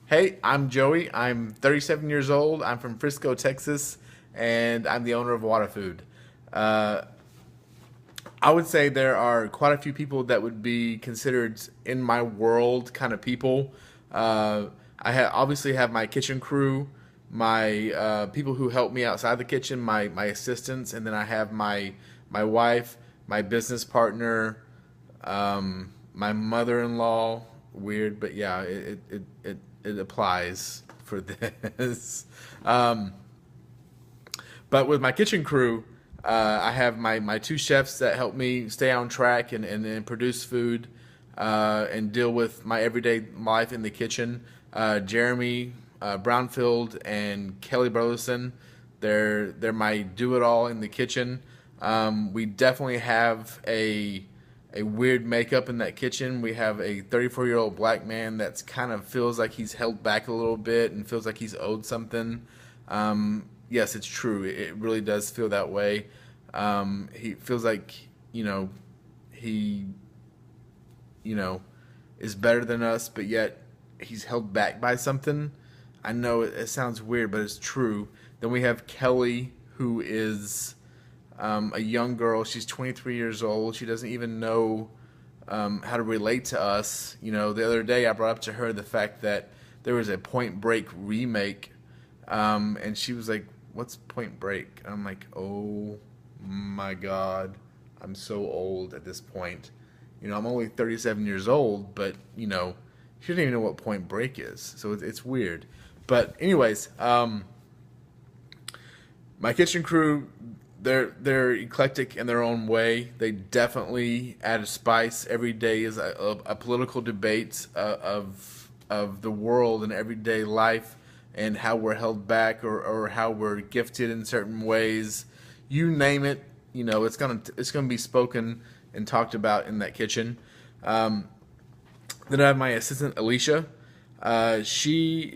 Hey, I'm Joey. I'm 37 years old. I'm from Frisco, Texas, and I'm the owner of Water Food. Uh, I would say there are quite a few people that would be considered in my world kind of people. Obviously have my kitchen crew, my people who help me outside the kitchen, my assistants, and then I have my wife, my business partner, my mother-in-law. Weird, but yeah, it applies for this. Um, but with my kitchen crew, I have my two chefs that help me stay on track and produce food and deal with my everyday life in the kitchen. Jeremy Brownfield and Kelly Burleson, they're my do it all in the kitchen. We definitely have a weird makeup in that kitchen. We have a 34-year-old black man that's kind of feels like he's held back a little bit and feels like he's owed something. Yes, it's true. It really does feel that way. He feels like, you know, he, you know, is better than us, but yet he's held back by something. I know it sounds weird, but it's true. Then we have Kelly, who is a young girl. She's 23 years old. She doesn't even know how to relate to us. You know, the other day I brought up to her the fact that there was a Point Break remake, and she was like, "What's Point Break?" And I'm like, "Oh my God, I'm so old at this point. You know, I'm only 37 years old, but you know, she doesn't even know what Point Break is. So it's weird." But anyways, my kitchen crew, they're eclectic in their own way. They definitely add a spice. Every day is a political debate of the world and everyday life and how we're held back or how we're gifted in certain ways. You name it, you know, it's gonna be spoken and talked about in that kitchen. Um, then I have my assistant Alicia. She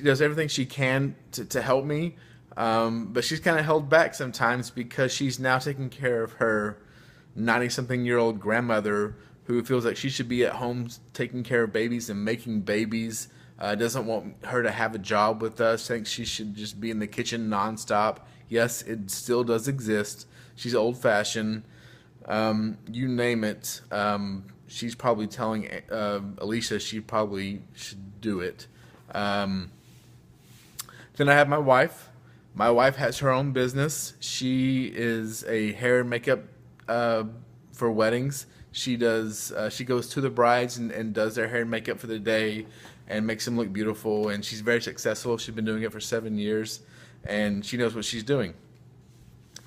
does everything she can to help me, but she's kind of held back sometimes because she's now taking care of her 90-something-year-old grandmother who feels like she should be at home taking care of babies and making babies. Doesn't want her to have a job with us. Thinks she should just be in the kitchen nonstop. Yes, it still does exist. She's old fashioned. You name it. She's probably telling Alicia she probably should do it. Um, then I have my wife. My wife has her own business. She is a hair and makeup uh, for weddings. She does. She goes to the brides and does their hair and makeup for the day, and makes them look beautiful. And she's very successful. She's been doing it for 7 years, and she knows what she's doing.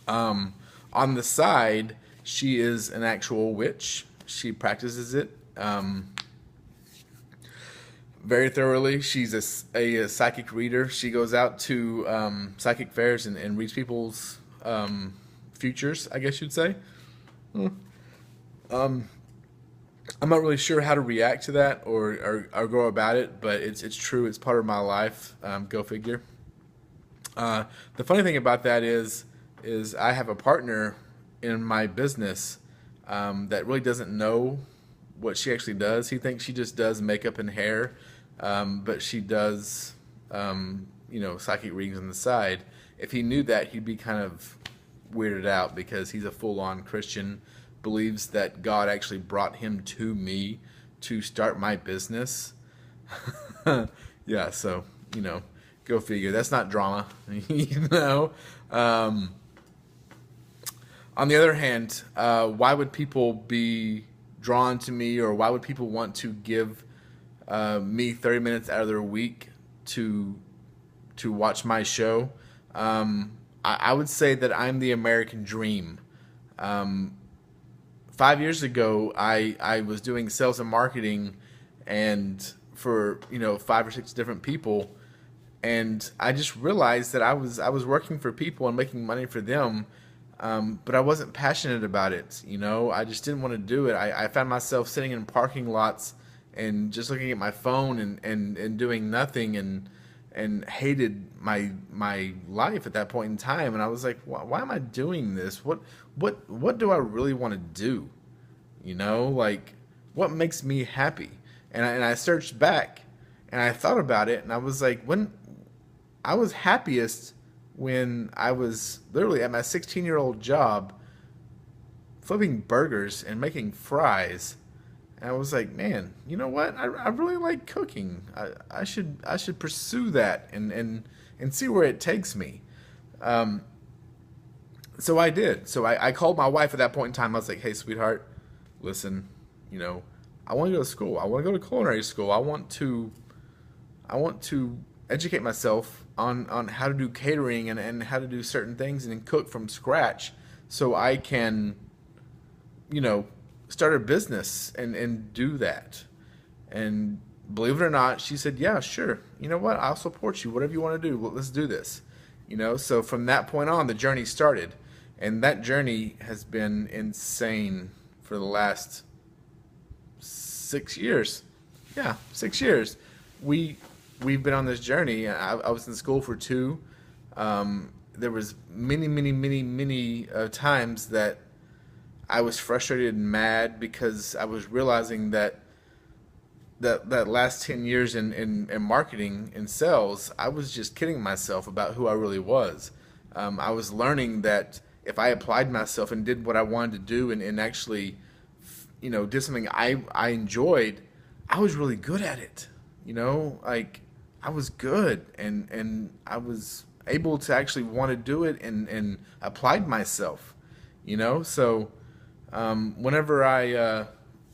Um, on the side, she is an actual witch. She practices it very thoroughly. She's a psychic reader. She goes out to psychic fairs and reads people's futures, I guess you'd say. Um, I'm not really sure how to react to that or go about it, but it's true. It's part of my life. Go figure. The funny thing about that is I have a partner in my business that really doesn't know what she actually does. He thinks she just does makeup and hair, but she does, psychic readings on the side. If he knew that, he'd be kind of weirded out because he's a full-on Christian, believes that God actually brought him to me to start my business. Yeah, so go figure. That's not drama, you know. Um, on the other hand, why would people be drawn to me, or why would people want to give me 30 minutes out of their week to watch my show? I would say that I'm the American dream. Um, 5 years ago, I was doing sales and marketing, and for 5 or 6 different people, and I just realized that I was working for people and making money for them, but I wasn't passionate about it. I just didn't want to do it. I found myself sitting in parking lots and just looking at my phone and doing nothing and hated my life at that point in time. And I was like, why am I doing this? What do I really want to do? Like, what makes me happy? And I searched back, And I thought about it, and I was like, when I was happiest when I was literally at my 16-year-old job flipping burgers and making fries. And I was like, man, you know what? I really like cooking. I should pursue that and see where it takes me. Um, so I did. So I called my wife at that point in time. I was like, hey, sweetheart, listen, you know, I want to go to school. I want to go to culinary school. I want to educate myself on how to do catering and how to do certain things and cook from scratch so I can, you know, start a business and do that. And believe it or not, she said, yeah, sure. You know what? I'll support you. Whatever you want to do, well, let's do this. You know, so from that point on, the journey started. And that journey has been insane for the last 6 years. Yeah, 6 years. We we've been on this journey. I was in school for two. There was many times that I was frustrated and mad because I was realizing that that last 10 years in marketing and sales, I was just kidding myself about who I really was. I was learning that if I applied myself and did what I wanted to do and actually, you know, did something I enjoyed, I was really good at it. You know, like I was good and I was able to actually want to do it and applied myself, you know? So whenever I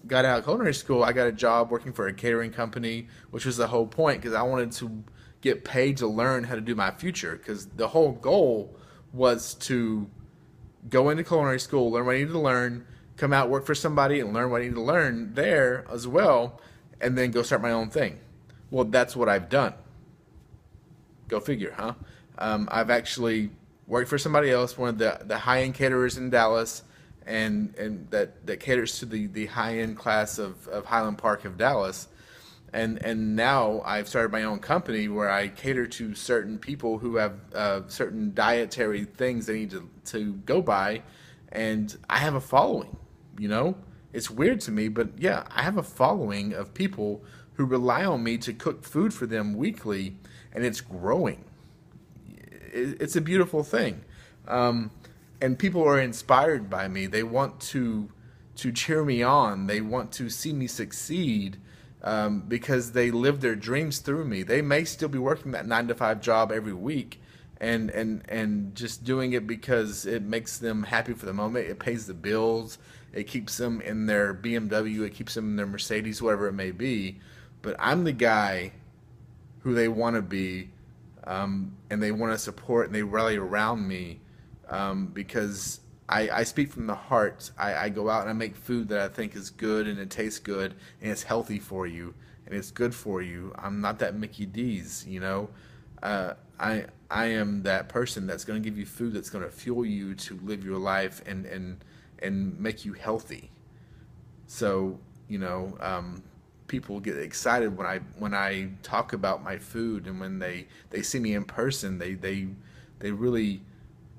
got out of culinary school, I got a job working for a catering company, which was the whole point because I wanted to get paid to learn how to do my future because the whole goal was to go into culinary school, learn what I needed to learn, come out, work for somebody, and learn what I needed to learn there as well, and then go start my own thing. Well, that's what I've done. Go figure, huh? I've actually worked for somebody else, one of the high end caterers in Dallas, and that caters to the high end class of Highland Park of Dallas. And now I've started my own company where I cater to certain people who have certain dietary things they need to go by, and I have a following. You know, it's weird to me, but yeah, I have a following of people who rely on me to cook food for them weekly, and it's growing. It's a beautiful thing, and people are inspired by me. They want to cheer me on. They want to see me succeed because they live their dreams through me. They may still be working that 9 to 5 job every week, and just doing it because it makes them happy for the moment. It pays the bills. It keeps them in their BMW. It keeps them in their Mercedes, whatever it may be. But I'm the guy who they want to be, and they want to support, and they rally around me because I speak from the heart. I go out and I make food that I think is good and it tastes good and it's healthy for you and it's good for you. I'm not that Mickey D's, you know. I am that person that's going to give you food that's going to fuel you to live your life and make you healthy. So you know, people get excited when I talk about my food, and when they see me in person, they really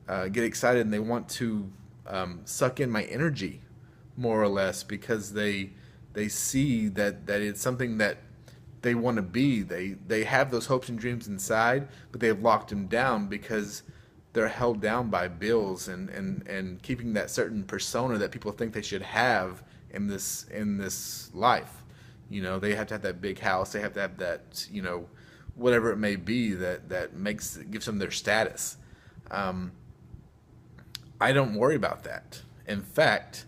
get excited and they want to suck in my energy more or less because they see that it's something that they want to be. They have those hopes and dreams inside, but they've locked them down because they're held down by bills and keeping that certain persona that people think they should have in this life. You know, they have to have that big house. They have to have that, you know, whatever it may be that gives them their status. I don't worry about that. In fact,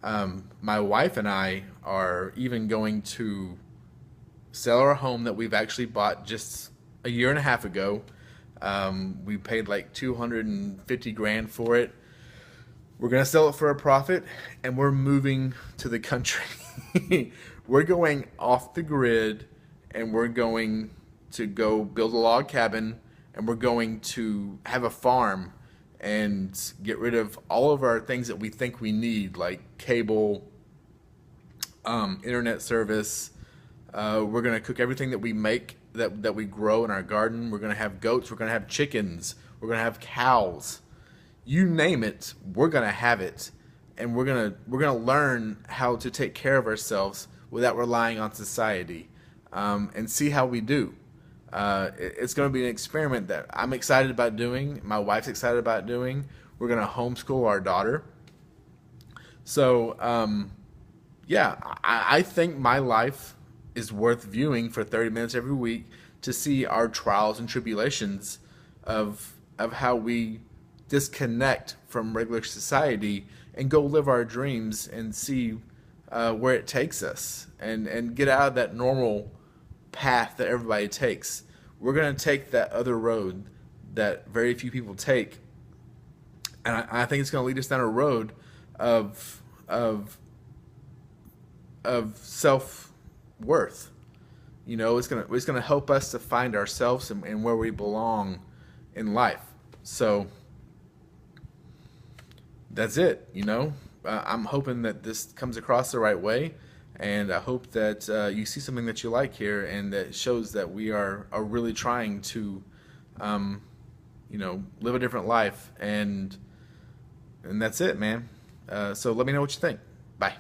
my wife and I are even going to sell our home that we've actually bought just a year and a half ago. We paid like 250 grand for it. We're gonna sell it for a profit, and we're moving to the country. We're going off the grid, and we're going to go build a log cabin, and we're going to have a farm and get rid of all of our things that we think we need, like cable, internet service. We're gonna cook everything that we make, that we grow in our garden. We're gonna have goats. We're gonna have chickens. We're gonna have cows. You name it, we're gonna have it, and we're gonna learn how to take care of ourselves without relying on society. and see how we do. It's going to be an experiment that I'm excited about doing. My wife's excited about doing. We're going to homeschool our daughter. So, yeah, I think my life is worth viewing for 30 minutes every week to see our trials and tribulations of how we disconnect from regular society and go live our dreams and see where it takes us, and get out of that normal path that everybody takes. We're going to take that other road that very few people take, and I think it's going to lead us down a road of self worth. You know, it's gonna help us to find ourselves and where we belong in life. So that's it. You know, I'm hoping that this comes across the right way, and I hope that you see something that you like here, and that shows that we are really trying to, you know, live a different life, and that's it, man. So let me know what you think. Bye.